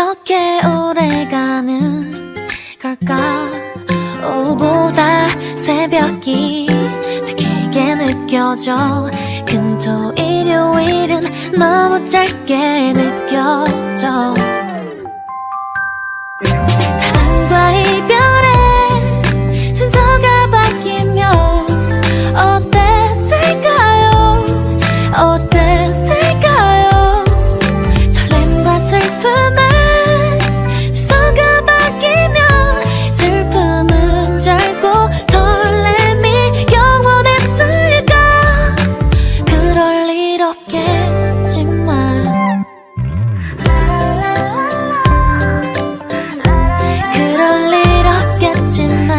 이렇게 오래가는 걸까? 오후보다 새벽이 더 길게 느껴져. 금토 일요일은 너무 짧게 느껴져. 사랑과 이별의 순서가 바뀌면 어땠을까요? 어땠을까요? 설렘과 슬픔의 순서가 바뀌면 슬픔은 짧고 설렘이 영원했을까? 그럴 일 없겠지만 그럴 일 없겠지만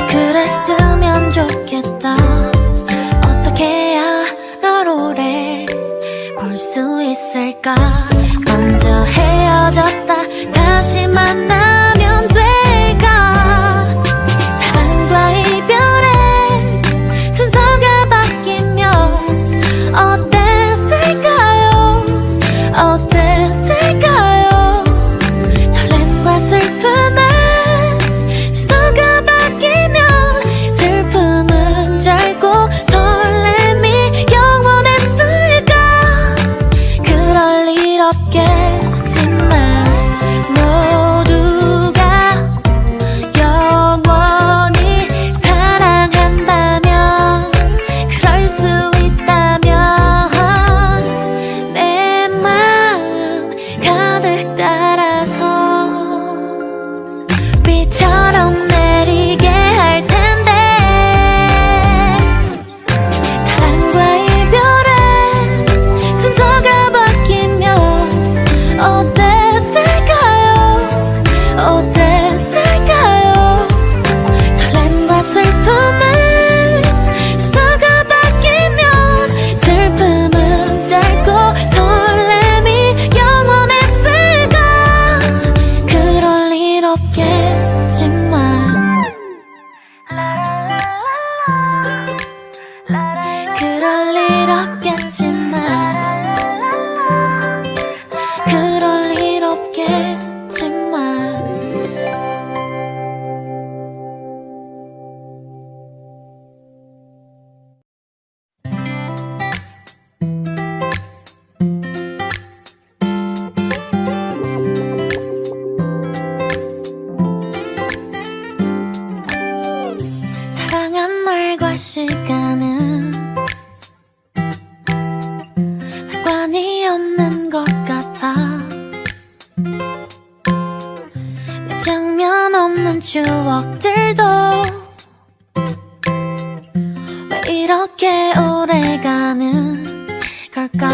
그랬으면 좋겠다. 어떻게 해야 널 오래 볼 수 있을까? 먼저 헤어졌다 다시 만나면 될까? 사랑과 이별의 순서가 바뀌면 어땠을까요? 어땠을까요? 설렘과 슬픔의 순서가 바뀌면 슬픔은 짧고 설렘이 영원했을까? 그럴 일 없겠지만 모두가 영원히 사랑한다면 그럴 수 있다면 내 마음 가득 따라서 비처럼 내리게 할 텐데. 사랑과 이별의 순서가 바뀌면 어땠을까요? 어땠을까요? 설렘과 슬픔의 순서가 바뀌면 슬픔은 짧고 설렘이 영원했을까? 그럴 일 없겠지만 그럴 일 없겠지만 그럴 일 없겠지만 사랑한 날과 시간은 상관이 없는 것 같아. 몇 장면 없는 추억들도 왜 이렇게 오래가는 걸까?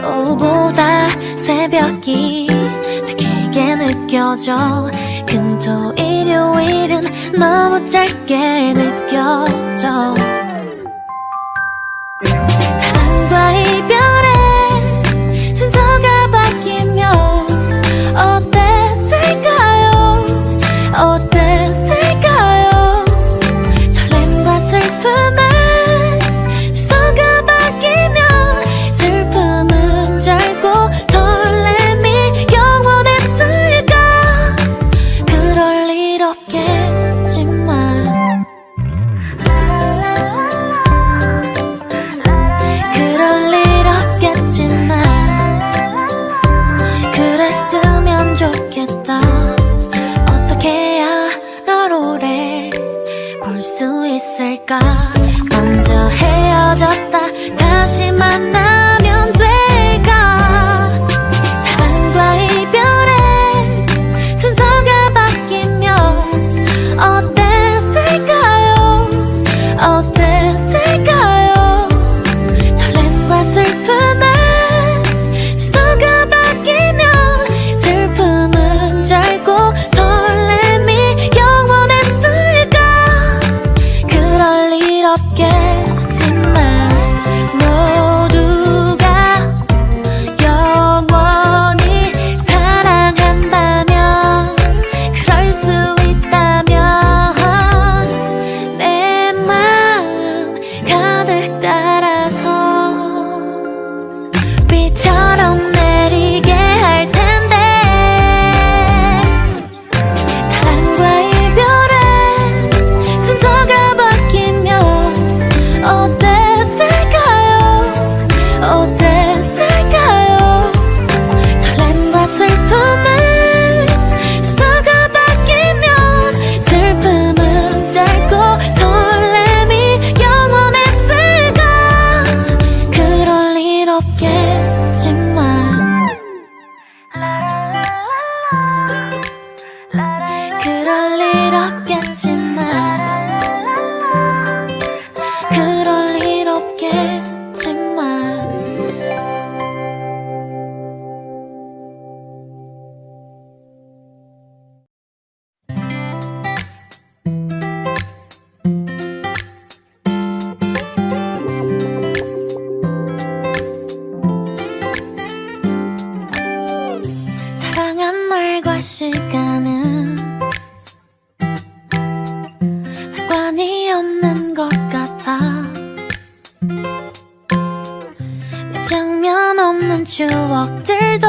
오후보다 새벽이 더 길게 느껴져. 금토 일요일은 너무 짧게 느껴져. 사랑과 이별의 순서가 바뀌면 어땠을까요? 어땠을까요? 설렘과 슬픔의 순서가 바뀌면 슬픔은 짧고 설렘이 영원했을까? 그럴 일 없겠지만 시간은 상관이 없는 것 같아. 몇 장면 없는 추억들도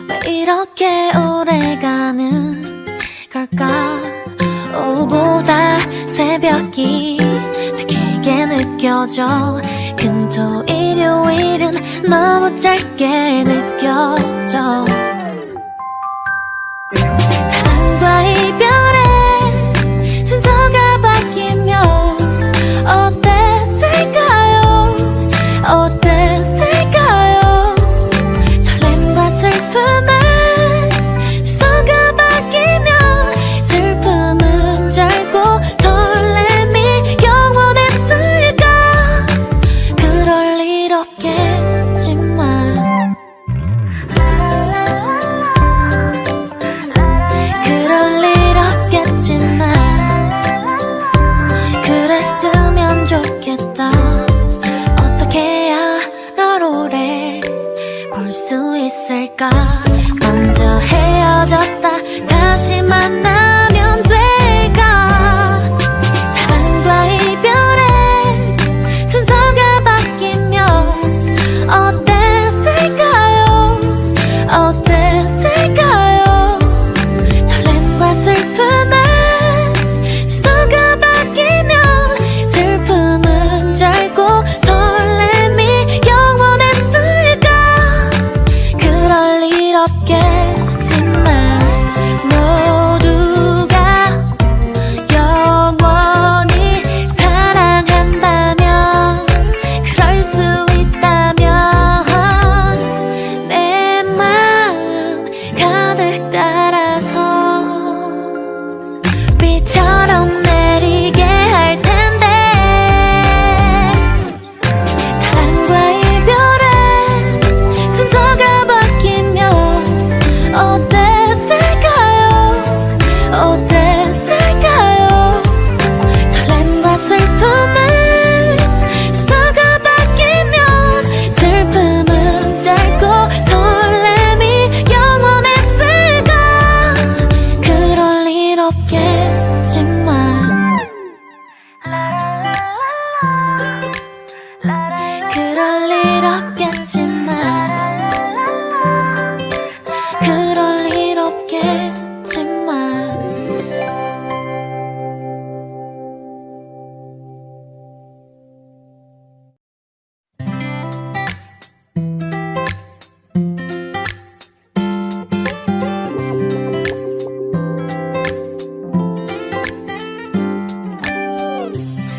왜 이렇게 오래가는 걸까. 오후보다 새벽이 더 길게 느껴져. 금토 일요일은 너무 짧게 느껴져. 사랑과 이별의 순서가 바뀌면 어땠을까요? 어땠을까요? 설렘과 슬픔의 순서가 바뀌면 슬픔은 짧고 설렘이 영원했을까. 그럴 일 없겠지만 그럴 일 없겠지만 그랬으면 좋겠다. 어떻게 해야 널 오래 볼 수 있을까. 먼저 헤어졌다 다시 만나면 될까. 사랑과 이별의 순서가 바뀌면 어땠을까요? 어땠을까요? 설렘과 슬픔의 순서가 바뀌면 슬픔은 짧고 설렘이 영원했을까. 그럴 일 없겠지만 모두가 영원히 사랑한다면 그럴 수 있다면 내 마음 가득 따라서 비처럼 내리게 할 텐데. 사랑과 이별의 순서가 바뀌면 어땠을까요? 어땠을까요? 설렘과 슬픔의 순서가 바뀌면 슬픔은 짧고 설렘이 영원했을까. 그럴 일 없겠지만 그럴 일 없겠지만 그럴 일 없겠지만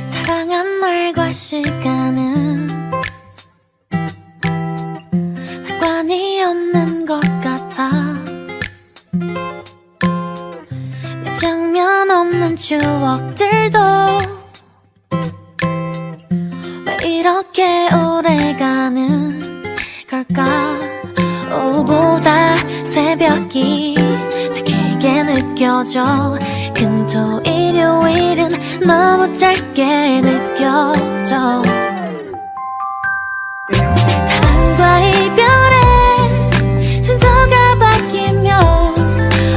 사랑한 날과 시간은 상관이 없는 것 같아. 몇 장면 없는 추억들도 왜 이렇게 오래가는 걸까. 오후보다 새벽이 더 길게 느껴져. 금토 일요일은 너무 짧게 느껴져. 사랑과 이별의 순서가 바뀌면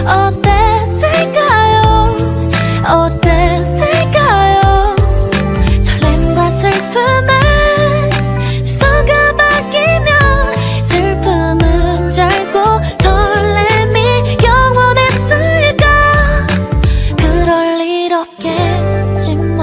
어땠을까요? 어땠을까요? 설렘과 슬픔의 순서가 바뀌면 슬픔은 짧고 설렘이 영원했을까. 그럴 일 없겠지만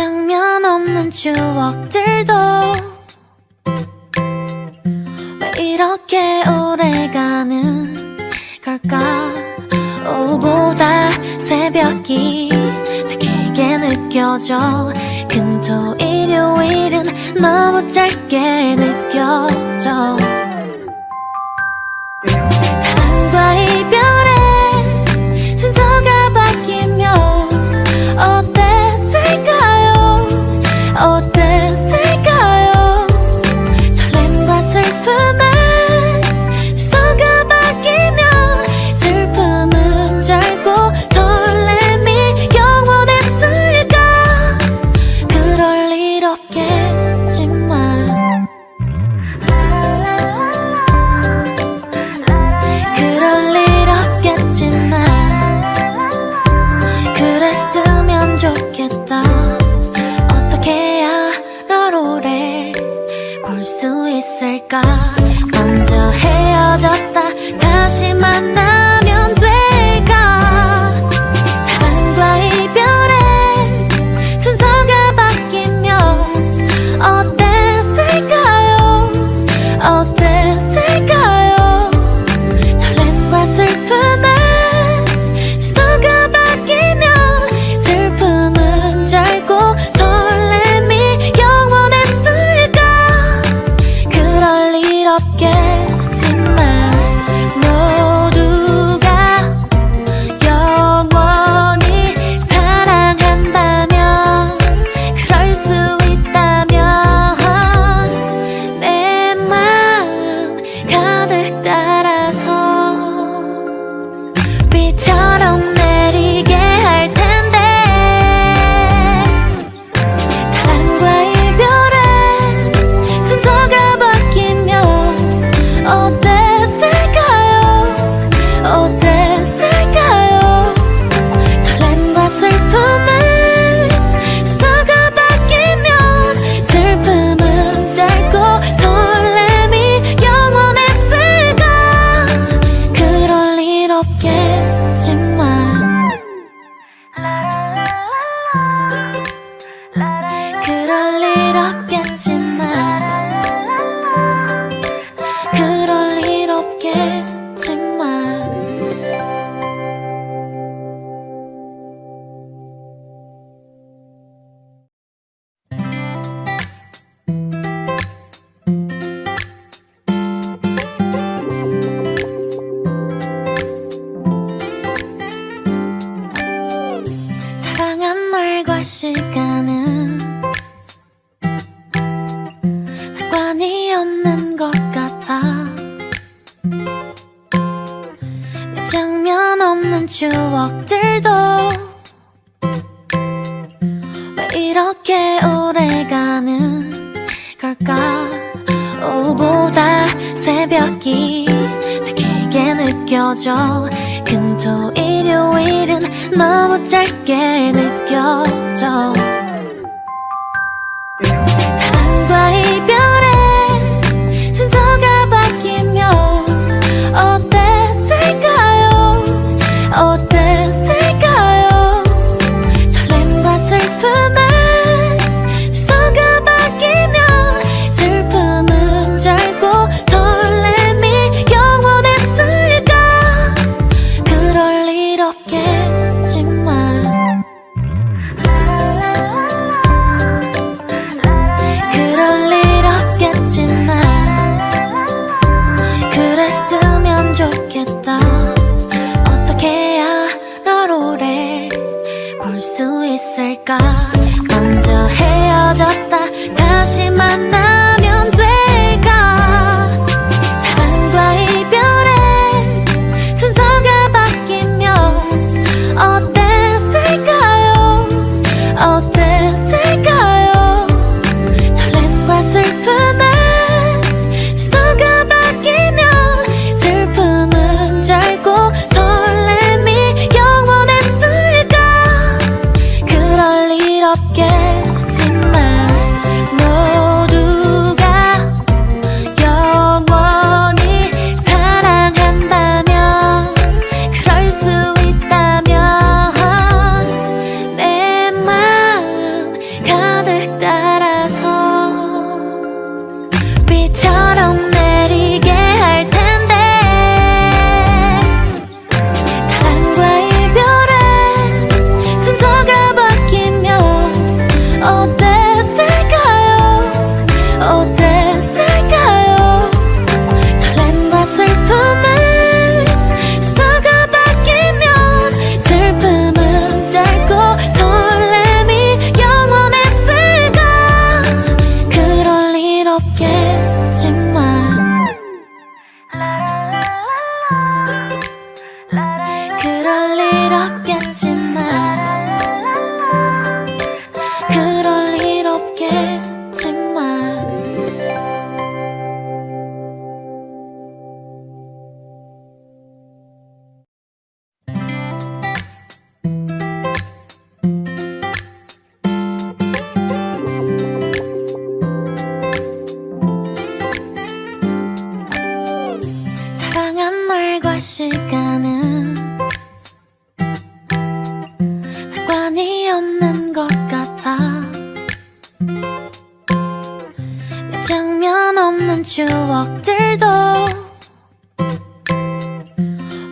장면 없는 추억들도 왜 이렇게 오래가는 걸까. 오후보다 새벽이 더 길게 느껴져. 금토 일요일은 너무 짧게 느껴져. 사랑과 이별의 순서가 바뀌면 어땠을까요? 어땠을까요? 설렘과 슬픔의 순서가 바뀌면 슬픔은 짧고 설렘이 영원했을까. 그럴 일 없겠지만 그럴 일 없겠지만 그랬으면 좋겠다. 어떻게 해야 널 오래 볼 수 있을까. 먼저 헤어졌다 다시 만나면 될까. 사랑과 이별의 순서가 바뀌면 어땠을까요? 어땠을까요? 설렘과 슬픔의 순서가 바뀌면 슬픔은 짧고 설렘이 영원했을까. 그럴 일 없겠지만 모두가 영원히 사랑한다면 그럴 수 있다면 내 마음 가득 따라서 비처럼 내리게 할 텐데. 사랑과 이별의 순서가 바뀌면 어땠을까요? 어땠을까요? 설렘과 슬픔의 순서가 바뀌면 슬픔은 짧고 설렘이 영원했을까. 그럴 일 없겠지만 그럴 일 없겠지만 그럴 일 없겠지만 사랑한 날과 시간은 상관이 없는 것 같아. 몇 장면 없는 추억들도 왜 이렇게 오래가는 걸까. 오후보다 새벽이 더 길게 느껴져. 금토 일요일은 너무 짧게 느껴져. 사랑과 이별의 순서가 바뀌면 어땠을까요? 어땠을까요? 설렘과 슬픔의 순서가 바뀌면 슬픔은 짧고 설렘이 영원했을까. 그럴 일 없겠지만 그럴 일 없겠지만 그랬으면 좋겠다. 어떻게 해야 널 오래 볼 수 있을까. 먼저 헤어졌다 다시 만나면 될까. 사랑과 이별의 순서가 바뀌면 어땠을까요? 어땠을까요? 설렘과 슬픔의 순서가 바뀌면 슬픔은 짧고 설렘이 영원했을까. 그럴 일 없겠지만 추억들도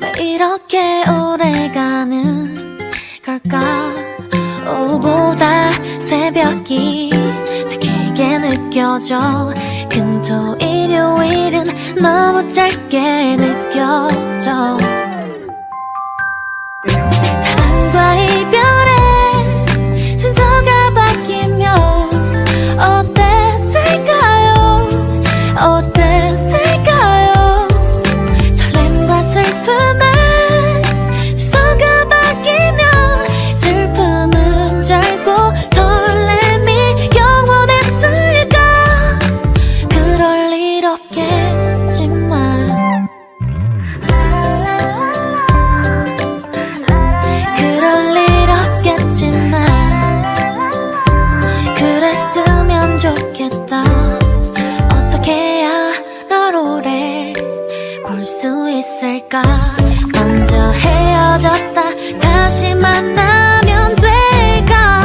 왜 이렇게 오래가는 걸까. 오후보다 새벽이 더 길게 느껴져. 금토 일요일은 너무 짧게 느껴져. 사랑과 이별의 순서가 바뀌면 어땠을까요? 어땠을까요? 설렘과 슬픔의 순서가 바뀌면 슬픔은 짧고 설렘이 영원했을까. 그럴 일 없겠지만 그럴 일 없겠지만 그랬으면 좋겠다. 어떻게 해야 널 오래 볼 수 있을까. 먼저 헤어졌다 다시 만나면 될까.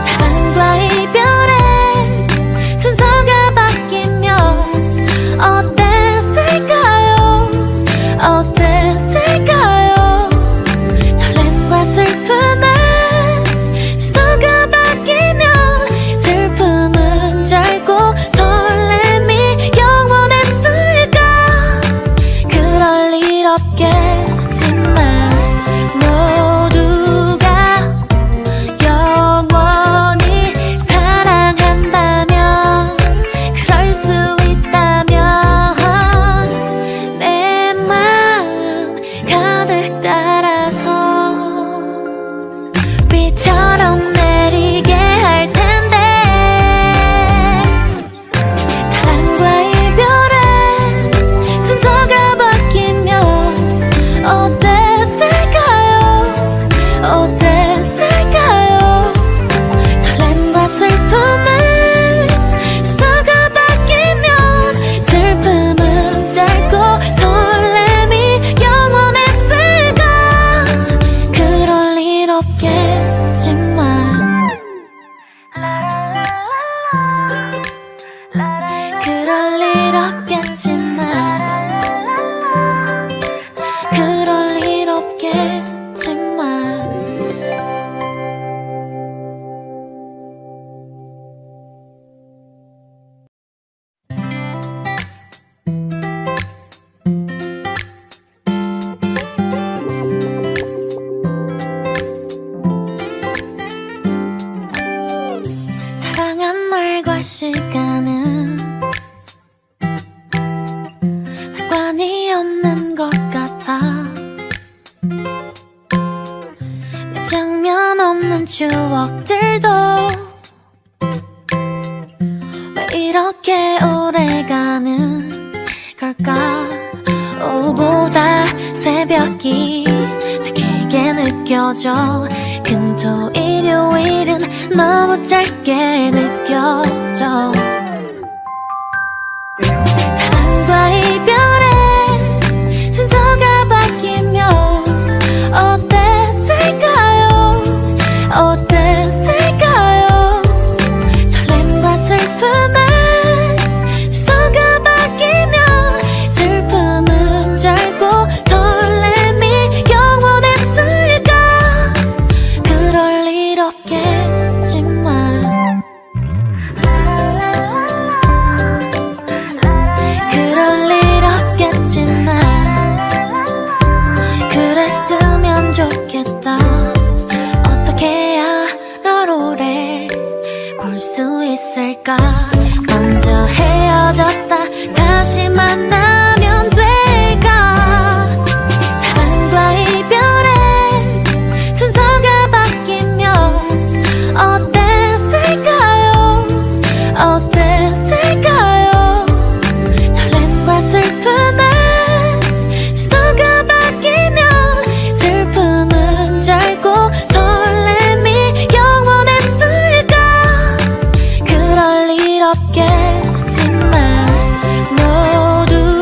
사랑과 이별의 순서가 바뀌면 어땠을까요? 어땠을까요? 설렘과 슬픔의 순서가 바뀌면 슬픔은 짧고 설렘이 영원했을까. 그럴 일 없겠지만 모두가 영원히 사랑한다면 그럴 수 있다면 내 마음 가득 따라서 비처럼 내리게 할 텐데. 사랑과 이별의 순서가 바뀌면 어땠을까요? 어땠을까요? 설렘과 슬픔의 순서가 바뀌면 슬픔은 짧고 설렘이 영원했을까. 그럴 일 없겠지만 그럴 일 없겠지만 그럴 일 없겠지만 사랑한 날과 시간은 상관이 없는 것 같아. 몇 장면 없는 추억들도 왜 이렇게 오래가는 걸까. 오후보다 새벽이 더 길게 느껴져. 금토 일요일은 너무 짧게 느껴져. 사랑과 이별의 순서가 바뀌면 어땠을까요? 어땠을까요? 설렘과 슬픔의 순서가 바뀌면 슬픔은 짧고 설렘이 영원했을까. 그럴 일 없겠지만 그럴 일 없겠지만 그랬으면 좋겠다. 어떻게 해야 널 오래 볼 수 있을까. 먼저 헤어졌다 다시 만나면 될까. 사랑과 이별의 순서가 바뀌면 어땠을까요? 어땠을까요? 설렘과 슬픔의 순서가 바뀌면 슬픔은 짧고 설렘이 영원했을까. 그럴 일 없겠지만 모두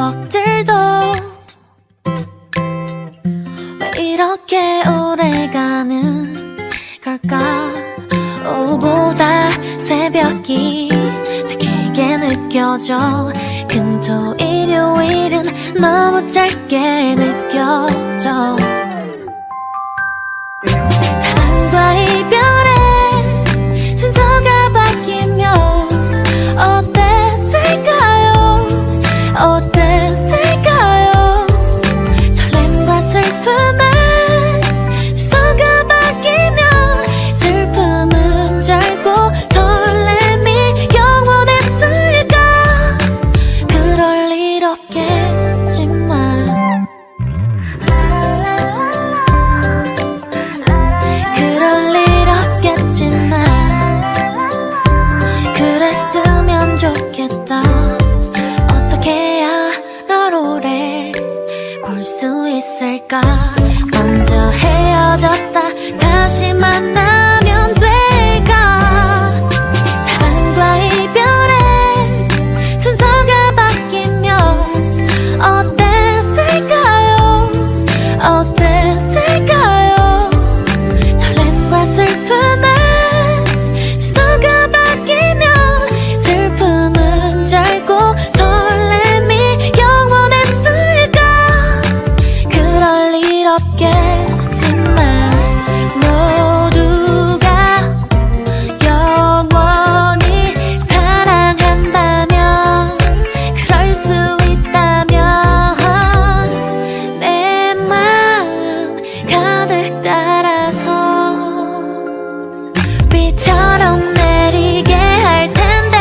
추억들도 왜 이렇게 오래가는 걸까? 오후보다 새벽이 더 길게 느껴져. 금토 일요일은 너무 짧게 느껴져. 사랑과 이별의 순서가 바뀌면 어땠을까요? 어땠을까요? 설렘과 슬픔의 순서가 바뀌면 슬픔은 짧고 설렘이 영원했을까? 그럴 일 없겠지만 그럴 일 없겠지만 그랬으면 좋겠다. 어떻게 해야 널 오래 볼 수 있을까? 먼저 헤어졌다 다시 만나면 될까? 사랑과 이별의 순서가 바뀌면 어땠을까요? 어땠을까요? 설렘과 슬픔의 순서가 바뀌면 슬픔은 짧고 설렘이 영원했을까? 그럴 일 없겠지만 모두가 영원히 사랑한다면 그럴 수 있다면 내 마음 가득 따라서 비처럼 내리게 할 텐데.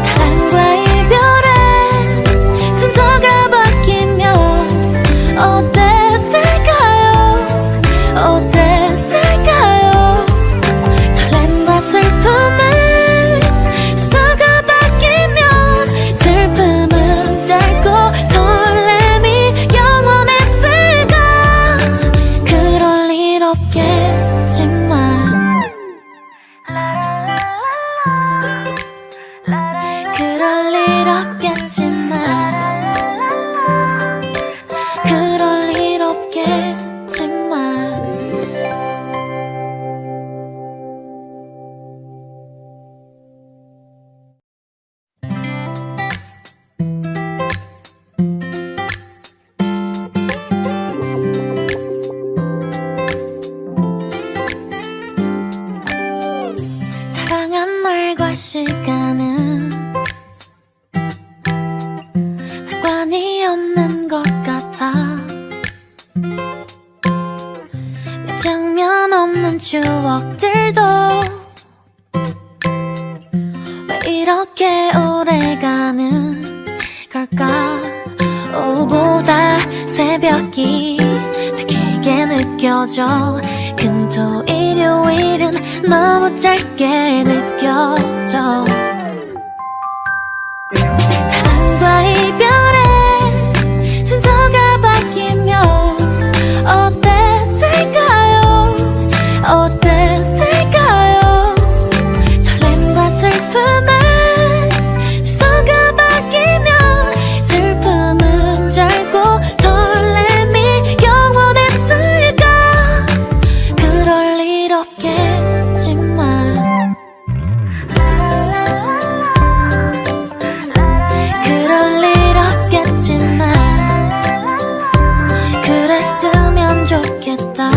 사랑과 이별의 순서가 바뀌면 어땠을까요? 어땠을까요? 설렘과 슬픔의 순서가 바뀌면 슬픔은 짧고 설렘이 영원했을까? 그럴 일 없겠지만 그럴 일 없겠지만 그럴 일 없겠지만 사랑한 날과 시간은 상관이 없는 것 같아. 몇 장면 없는 추억들도 왜 이렇게 오래가는 걸까? 오후보다 새벽이 더 길게 느껴져. 금토 일요일은 너무 짧게 느껴져. 사랑과 이별의 순서가 바뀌면 어땠을까요? 어땠을까요? 설렘과 슬픔의 순서가 바뀌면 슬픔은 짧고 설렘이 영원했을까? 그럴 일 없겠지만 그럴 일 없겠지만 그랬으면 좋겠다.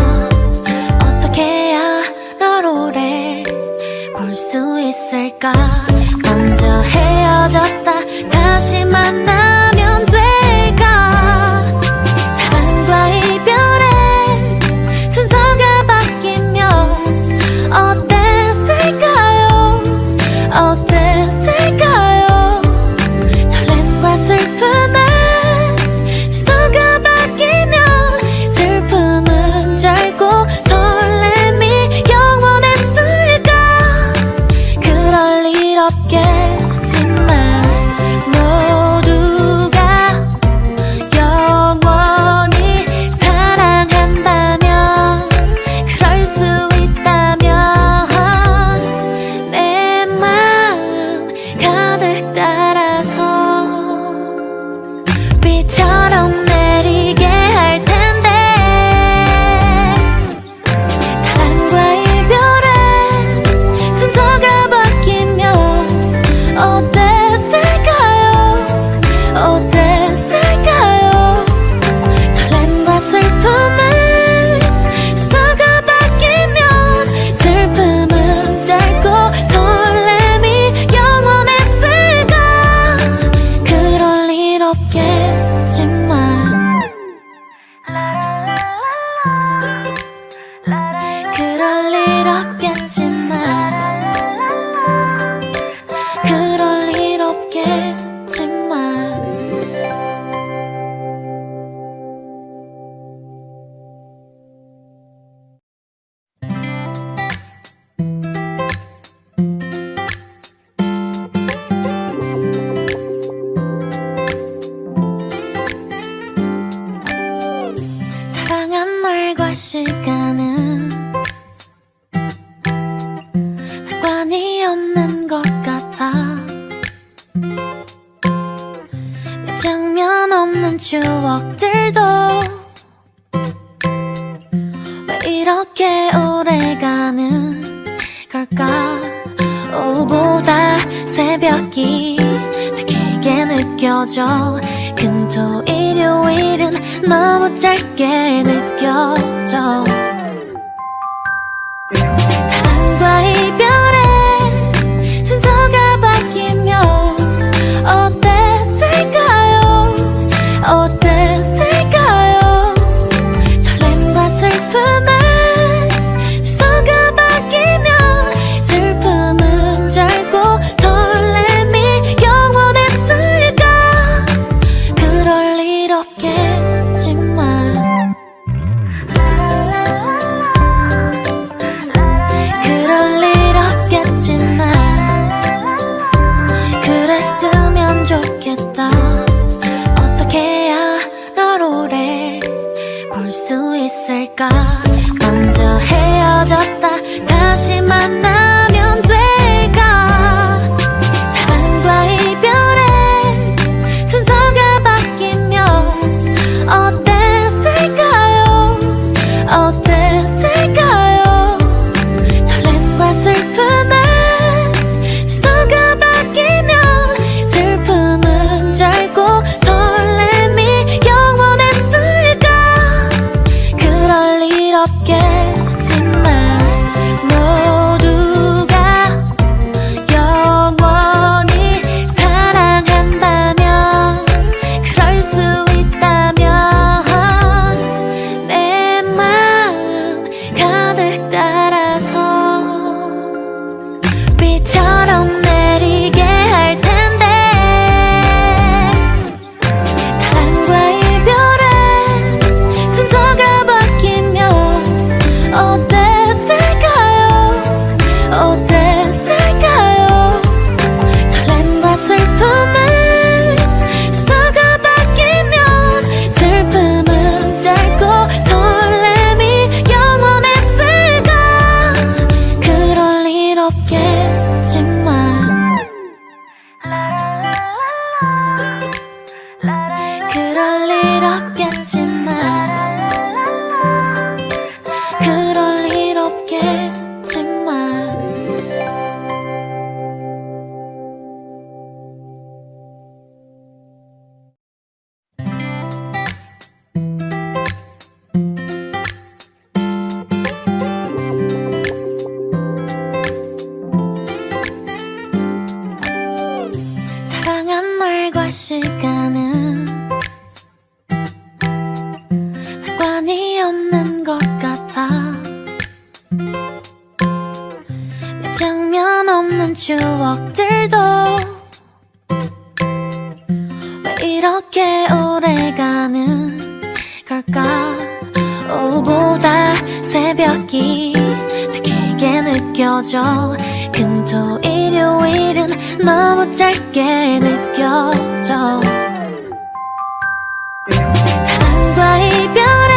어떻게 해야 널 오래 볼 수 있을까? 먼저 헤어졌다 다시 만나면 될까? 사랑과 이별의 순서가 바뀌면 어땠을까요? 어땠을까요? 설렘과 슬픔의 순서가 바뀌면 슬픔은 짧고 설렘이 영원했을까? 그럴 일 없겠지만 모두 이렇게 오래가는 걸까? 오후보다 새벽이 더 길게 느껴져. 금토 일요일은 너무 짧게 느껴져. 사랑과 이별의 순서가 바뀌면 어땠을까요? 어땠을까요? 설렘과 슬픔의 순서가 바뀌면 슬픔은 짧고 설렘이 영원했을까? 그럴 일 없겠지만 그럴 일 없겠지만 그랬으면 좋겠다. 어떻게 해야 널 오래 볼 수 있을까? 먼저 헤어졌다 다시 만나면 될까? 사랑과 이별의 순서가 바뀌면 어땠을까요? 어땠을까요? 설렘과 슬픔의 순서가 바뀌면 슬픔은 짧고 설렘이 영원했을까? 그럴 일 없겠지만 모두가 영원히 사랑한다면 그럴 수 있다면 내 마음 가득 따라서 비처럼 내리게 할 텐데. 사랑과 이별의 순서가 바뀌면 어땠을까요? 어땠을까요? 설렘과 슬픔의 순서가 바뀌면 슬픔은 짧고 설렘이 영원했을까? 그럴 일 없겠지만 그럴 일 없겠지만 그럴 일 없겠지만 사랑한 날과 시간은 상관이 없는 것 같아. 몇 장면 없는 추억들도 왜 이렇게 오래가는 걸까? 오후보다 새벽이 더 길게 느껴져. 금토 일요일은 너무 짧게 느껴져. 사랑과 이별의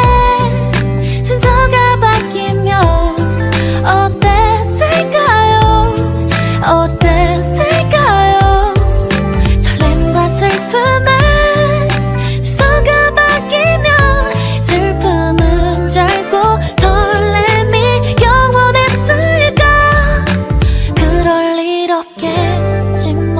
순서가 바뀌면 어땠을까요? 어땠을까요? 설렘과 슬픔의 순서가 바뀌면 슬픔은 짧고 설렘이 영원했을까? 그럴 일 없겠지만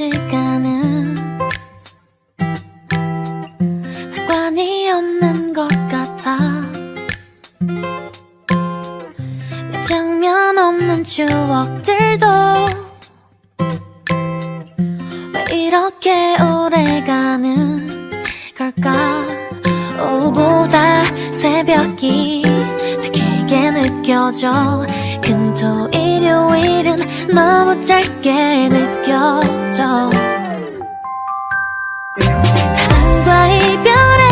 시간은 상관이 없는 것 같아. 몇 장면 없는 추억들도 왜 이렇게 오래가는 걸까. 오후보다 새벽이 더 길게 느껴져. 금토 일요일은 너무 짧게 느껴져. 사랑과 이별의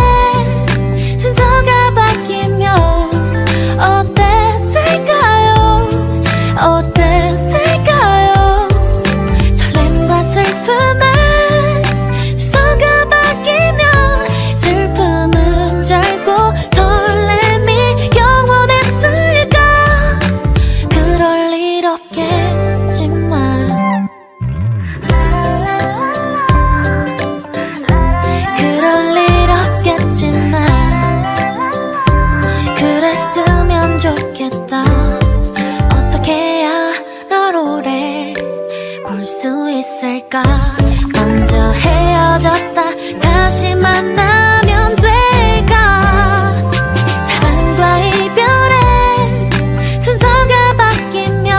순서가 바뀌면 어땠을까요? 어땠을까요? 설렘과 슬픔의 순서가 바뀌면 슬픔은 짧고 설렘이 영원했을까. 그럴 일 없겠지만 그럴 일 없겠지만 그랬으면 좋겠다. 어떻게 해야 널 오래 볼 수 있을까. 먼저 헤어졌다 다시 만나면 될까. 사랑과 이별의 순서가 바뀌면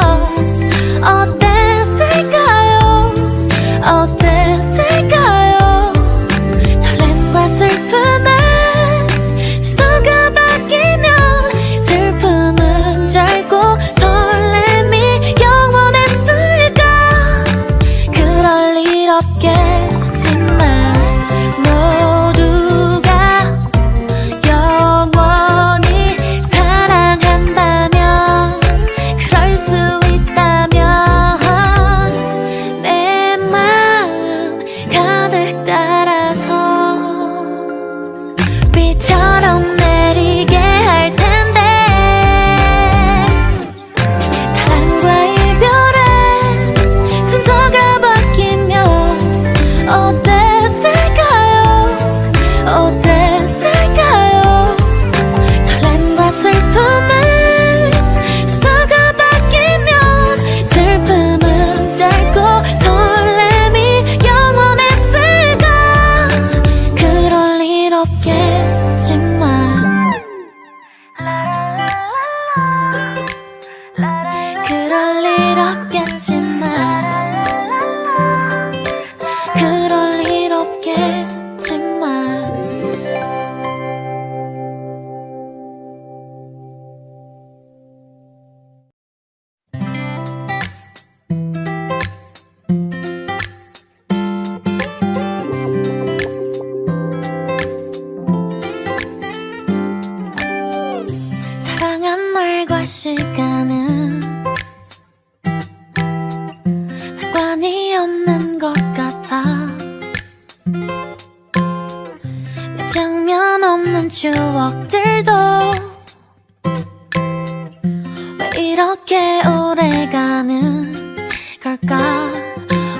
어땠을까요? 어땠을까요? 설렘과 슬픔의 순서가 바뀌면 슬픔은 짧고 설렘이 영원했을까. 그럴 일 없겠지만 모두가 영원히 사랑한다면 그럴 수 있다면 내 마음 가득 따라서 비처럼 내리게 할 텐데. 사랑과 이별의 순서가 바뀌면 어땠을까요? 어땠을까요? 설렘과 슬픔의 순서가 바뀌면 슬픔은 짧고 설렘이 영원했을까. 그럴 일 없겠지만 그럴 일 없겠지만 그럴 일 없겠지만 사랑한 날과 시간은 상관이 없는 것 같아. 몇 장면 없는 추억들도 왜 이렇게 오래가는 걸까.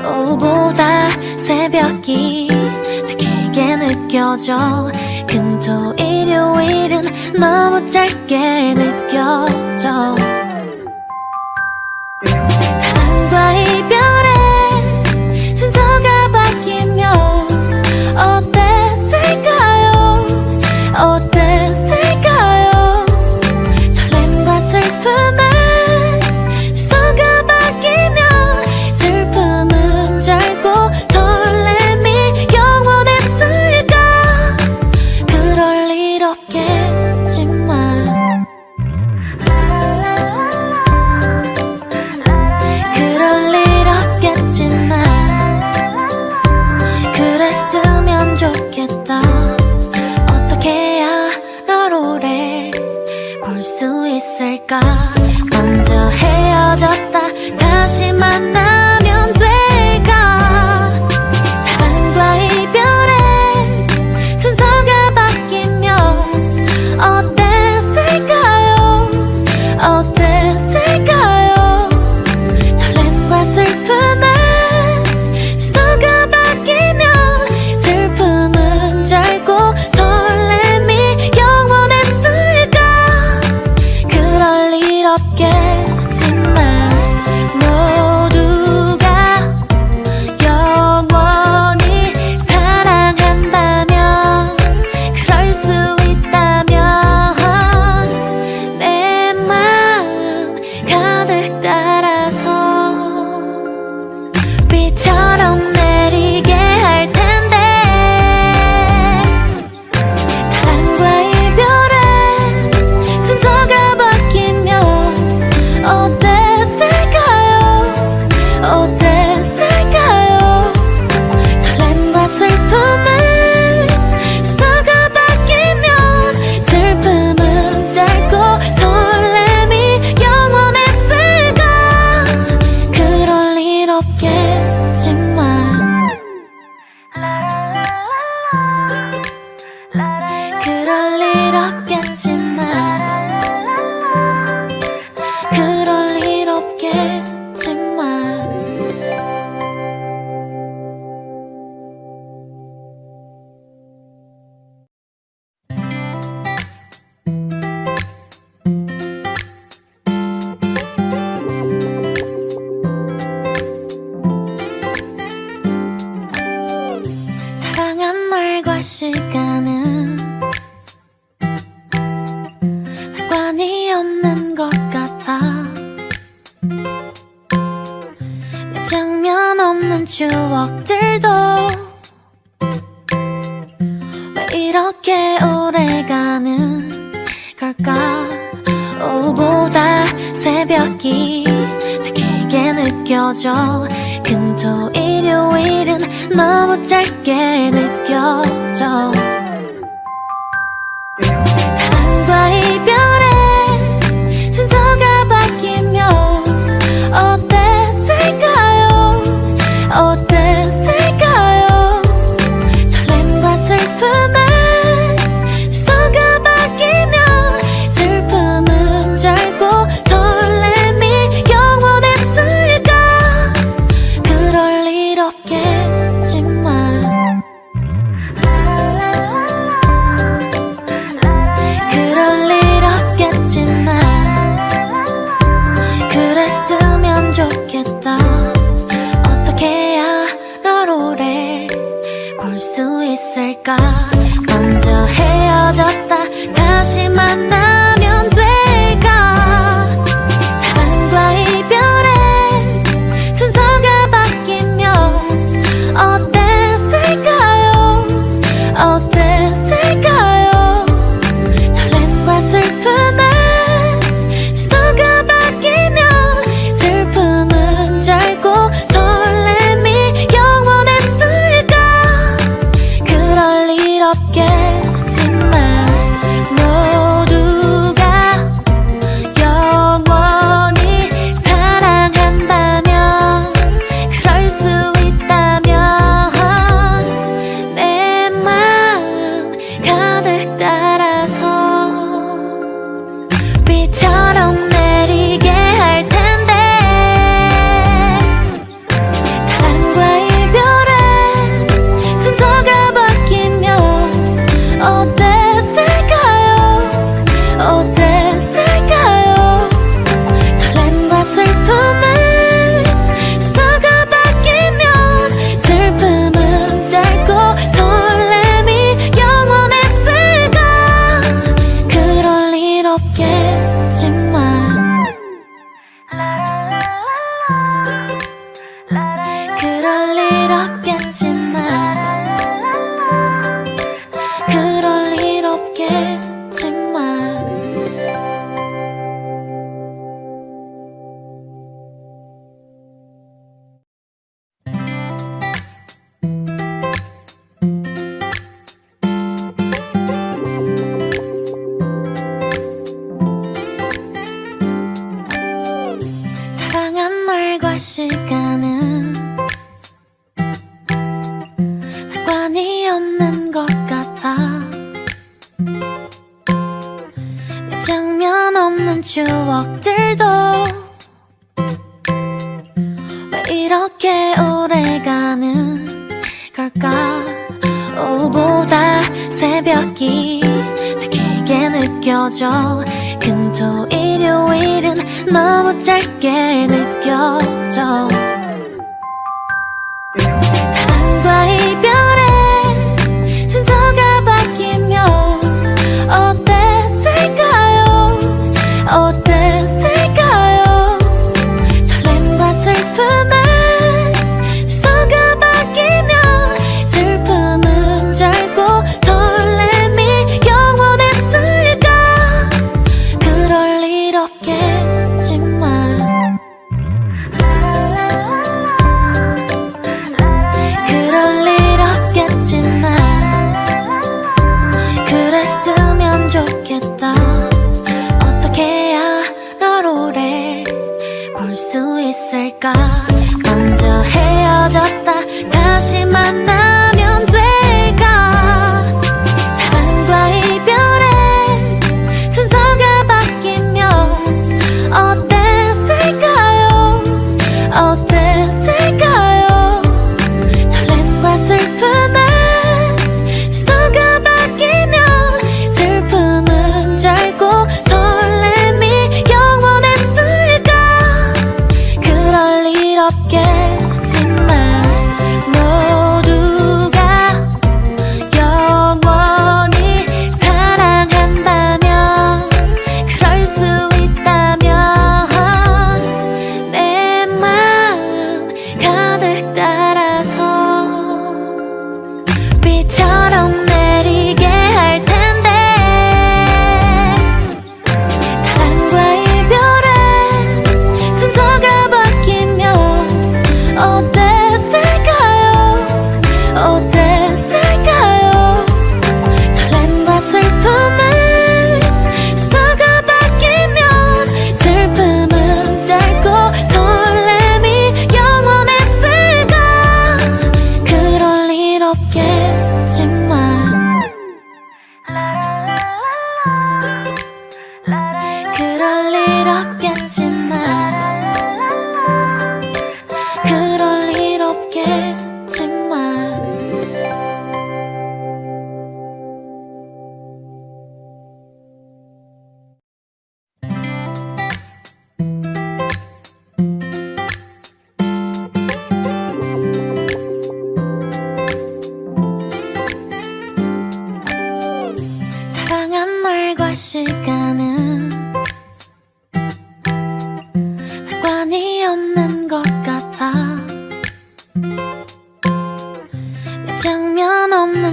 오후보다 새벽이 더 길게 느껴져. 금토 일요일은 너무 짧게 느껴져. 사랑과 이별의 순서가 바뀌면 어땠을까요? 어땠을까요? 설렘과 슬픔의 순서가 바뀌면 슬픔은 짧고 설렘이 영원했을까. 그럴 일 없겠지만 없겠지만 그럴 일 없겠지만 그럴 일 없겠지만 사랑한 날과 시간은 상관이 없는 것 같아. 몇 장면 없는 추억들도 왜 이렇게 오래가는 걸까. 오후보다 새벽이 더 길게 느껴져. 금토 일요일은 너무 짧게 느껴져. 사랑과 이별의 순서가 바뀌면 어땠을까요? 어땠을까요? 설렘과 슬픔의 순서가 바뀌면 슬픔은 짧고 설렘이 영원했을까. 그럴 일 없겠지만 그럴 일 없겠지만 그랬으면 좋겠다. 어떻게 해야 널 오래 볼 수 있을까. 먼저 헤어졌다 다시 만나면 될까. 사랑과 이별의 순서가 바뀌면 어땠을까요? 어땠을까요? 설렘과 슬픔의 순서가 바뀌면 슬픔은 짧고 설렘이 영원했을까. 그럴 일 없겠지만 모두가 영원히 사랑한다면 그럴 수 있다면 내 마음 가득 따라서 비처럼 내리게 할 텐데. 사랑과 이별의 순서가 바뀌면 어땠을까요? 어땠을까요? 설렘과 슬픔의 순서가 바뀌면 슬픔은 짧고 설렘이 영원했을까. 그럴 일 없겠지만 그럴 일 없겠지만 그럴 일 없겠지만 사랑한 날과 시간은 상관이 없는 것 같아. 몇 장면 없는 추억들도 왜 이렇게 오래가는 걸까. 오후보다 새벽이 더 길게 느껴져. 금토 일요일은 너무 짧게 느껴져. 사랑과 이별의 순서가 바뀌면 어땠을까요? 어땠을까요? 설렘과 슬픔의 순서가 바뀌면 슬픔은 짧고 설렘이 영원했을까. 그럴 일 없겠지만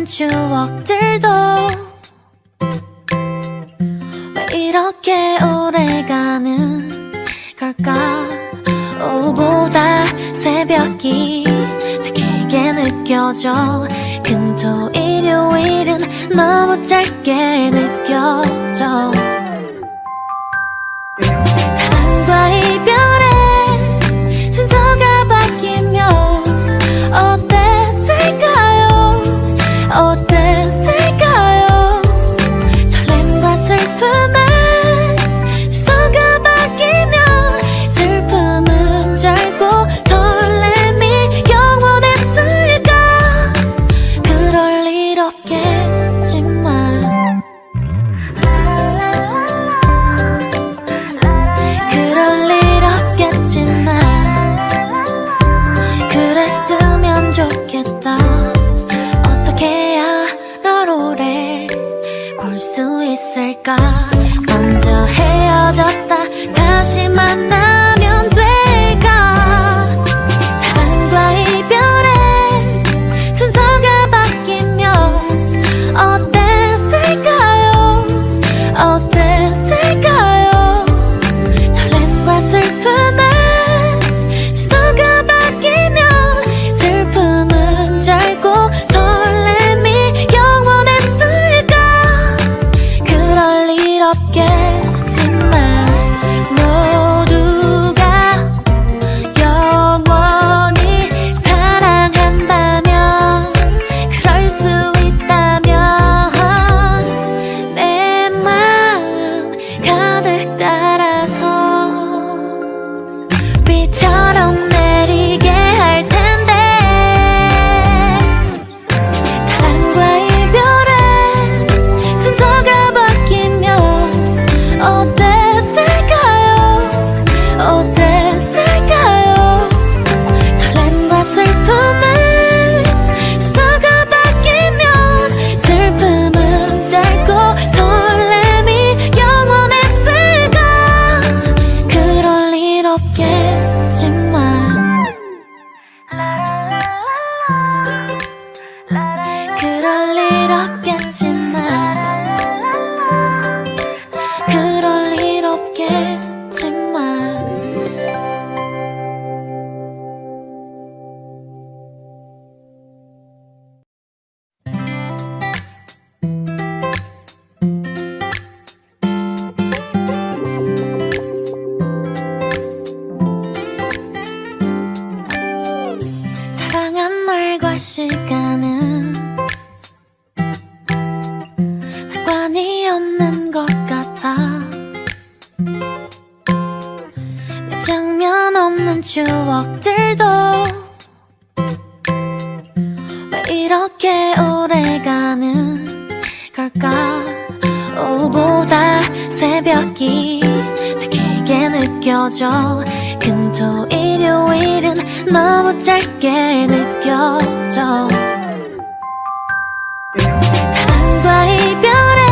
없는 추억들도 왜 이렇게 오래가는 걸까? 오후보다 새벽이 더 길게 느껴져. 금토 일요일은 너무 짧게 느껴져. 사랑과 이별의 순서가 바뀌면 어땠을까요? 어땠을까요? 설렘과 슬픔의 순서가 바뀌면 슬픔은 짧고 설렘이 영원했을까? 그럴 일 없겠지만 그럴 일 없겠지만 그랬으면 좋겠다. 어떻게 해야 널 오래 볼 수 있을까? 먼저 헤어졌다 다시 만나면 될까? 사랑과 이별의 순서가 바뀌면 어땠을까요? 어땠을까요? 설렘과 슬픔의 순서가 바뀌면 슬픔은 짧고 설렘이 영원했을까? 그럴 일 없겠지만 모두가 영원히 사랑한다면 그럴 수 있다면 내 마음 가득 따라서 비처럼 내리게 할 텐데. 사랑과 이별의 순서가 바뀌면 어땠을까요? 어땠을까요? 설렘과 슬픔의 순서가 바뀌면 슬픔은 짧고 설렘이 영원했을까? 그럴 일 없겠지만 그럴 일 없겠지만 그럴 일 없겠지만 사랑한 날과 시간은 상관이 없는 것 같아. 몇 장면 없는 추억들도 왜 이렇게 오래가는 걸까? 오후보다 새벽이 더 길게 느껴져. 금토 일요일은 너무 짧게 느껴져. 사랑과 이별의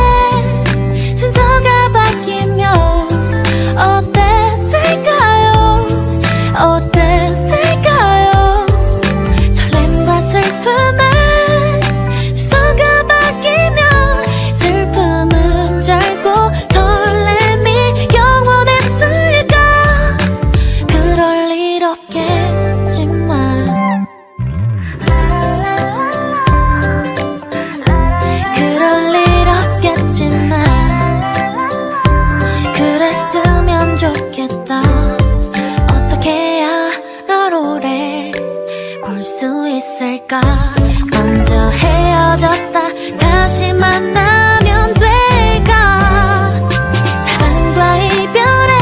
순서가 바뀌면 어땠을까요? 어땠을까요? 설렘과 슬픔의 순서가 바뀌면 슬픔은 짧고 설렘이 영원했을까? 그럴 일 없겠지만 그럴 일 없겠지만 그랬으면 좋겠다. 어떻게 해야 널 오래 볼 수 있을까? 먼저 헤어졌다 다시 만나면 될까? 사랑과 이별의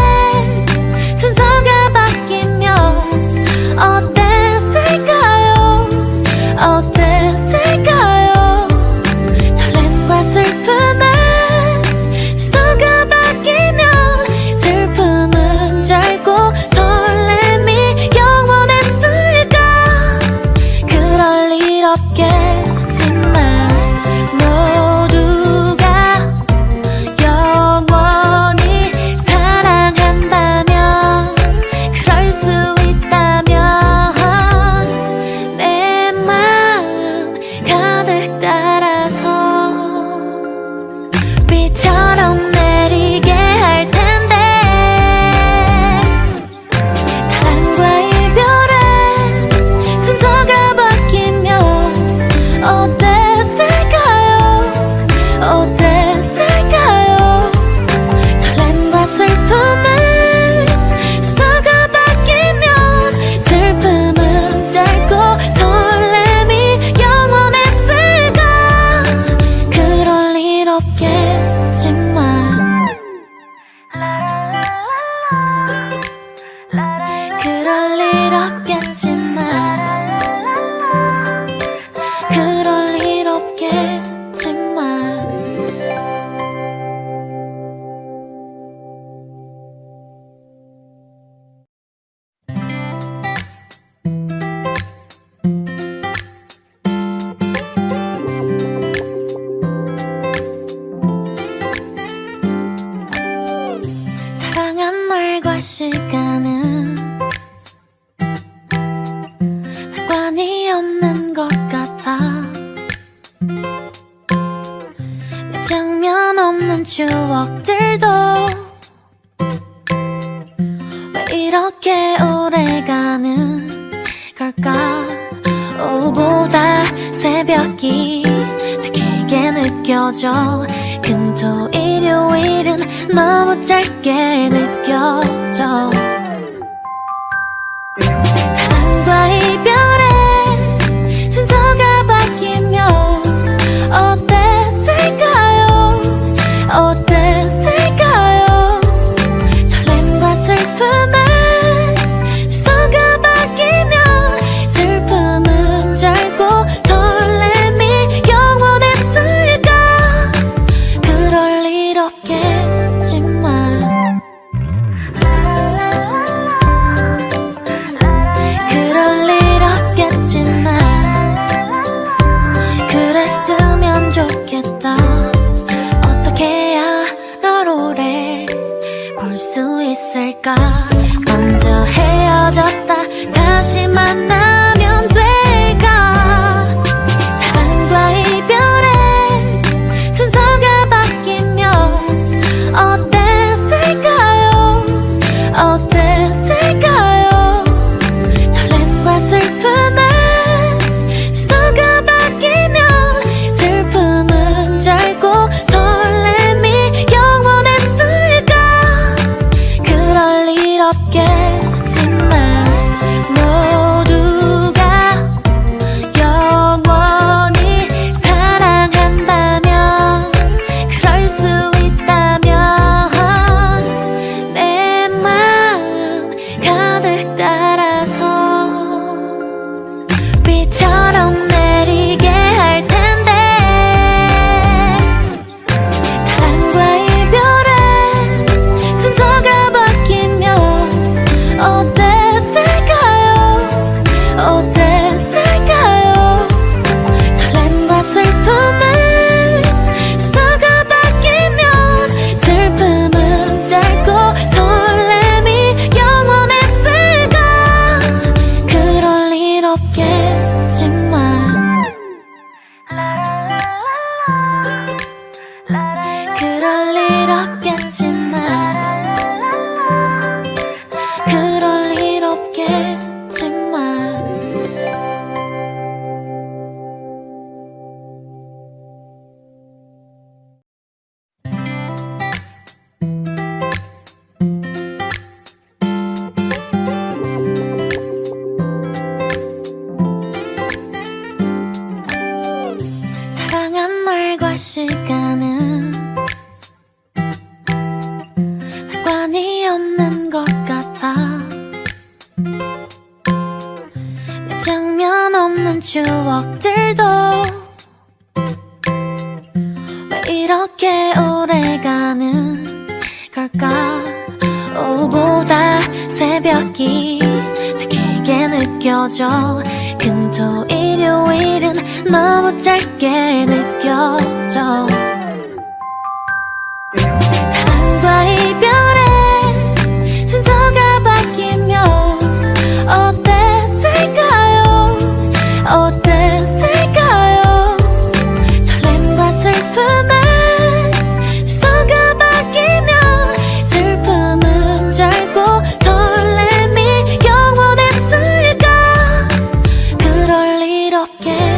순서가 바뀌면 어땠을까요? 어땠을까요? 설렘과 슬픔의 순서가 바뀌면 슬픔은 짧고 설렘이 영원했을까? 그럴 일 없겠지만 모두 없는 것 같아. 몇 장면 없는 추억들도 왜 이렇게 오래가는 걸까. 오후보다 새벽이 더 길게 느껴져. 금토 일요일은 너무 짧게 느껴져. 사랑과 이별의 순서가 바뀌면 어땠을까요? 어땠을까요? 설렘과 슬픔의 순서가 바뀌면 슬픔은 짧고 설렘이 영원했을까. 그럴 일 없겠지만 그랬으면 좋겠다. 어떻게 해야 널 오래 볼 수 있을까. 먼저 헤어졌다 다시 만나면 될까. 사랑과 이별의 순서가 바뀌면 어땠을까요? 어땠을까요? 설렘과 슬픔의 순서가 바뀌면 슬픔은 짧고 설렘이 영원했을까. 그럴 일 없겠지만 모두가 영원히 사랑한다면, 그럴 수 있다면 내 마음 가득 따라서 비처럼 내리게 할 텐데. 사랑과 이별의 순서가 바뀌면 어땠을까요? 어땠을까요? 설렘과 슬픔의 순서가 바뀌면 슬픔은 짧고 설렘이 영원했을까. 그럴 일 없겠지만 그럴 일 없겠지만 그럴 일 없겠지만 사랑한 날과 시간은 상관이 없는 것 같아. 몇 장면 없는 추억들도 왜 이렇게 오래가는 걸까. 오후보다 새벽이 더 길게 느껴져. 금토 일요일은 너무 짧게 느껴져. 사랑과 이별의 순서가 바뀌면 어땠을까요? 어땠을까요? 설렘과 슬픔의 순서가 바뀌면 슬픔은 짧고 설렘이 영원했을까. 그럴 일 없겠지만